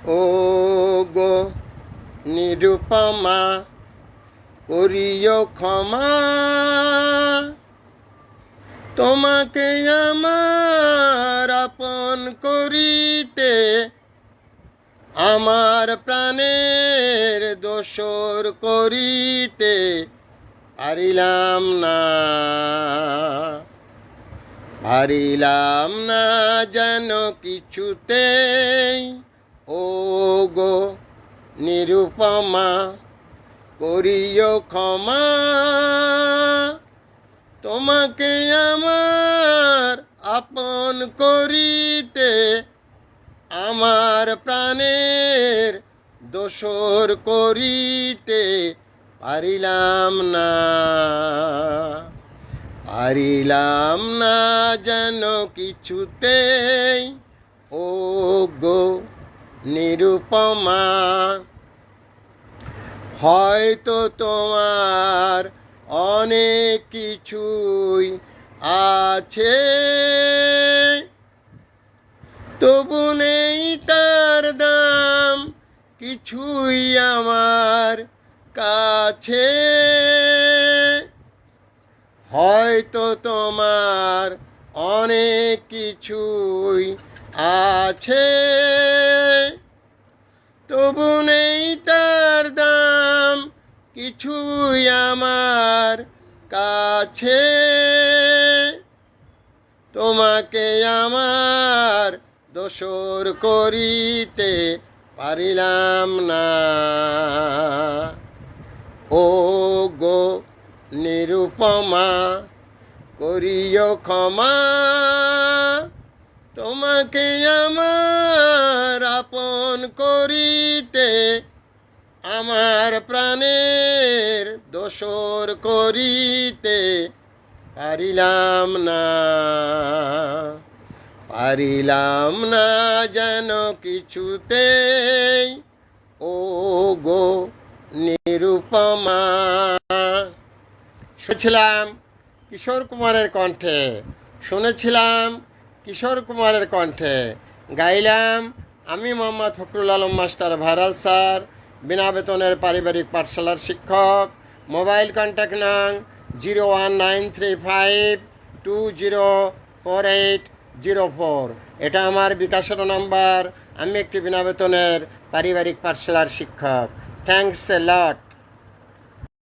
ও গো নিরুপমা করিও ক্ষমা, তোমাকে আমার আপন করিতে আমার প্রাণের দোসর করিতে পারিলাম না, পারিলাম না যেন কিছুতেই। ও গো নিরুপমা করিও ক্ষমা, তোমাকে আমার আপন করিতে আমার প্রাণের দোসর করিতে পারিলাম না, পারিলাম না যেন কিছুতেই। ও গো নিরুপমা, হয়তো তোমার অনেক কিছুই আছে, তবু নেই তার দাম কিছুই আমার কাছে। হয়তো তোমার অনেক কিছুই আছে, তবু নেই তার দাম কিছুই আমার কাছে। তোমাকে আমার দোসর করিতে পারিলাম না। ও গো নিরুপমা করিও ক্ষমা, তোমাকে আমার আপন করিতে আমার প্রাণের দোসর করিতে পারিলাম না, পারিলাম না যেন কিছুতেই। ও গো নিরুপমা। শুনেছিলাম কিশোর কুমারের কণ্ঠে, শুনেছিলাম কিশোর কুমারের কণ্ঠে, গাইলাম আমি Mohammad Fakhrul Alam master viral sir, বিনা বেতনের পারিবারিক পাঠশালার শিক্ষক। মোবাইল কন্ট্যাক্ট নং 01935204804। এটা আমার বিকাশের নাম্বার। আমি একটি বিনা বেতনের পারিবারিক পাঠশালার শিক্ষক। Thanks a lot.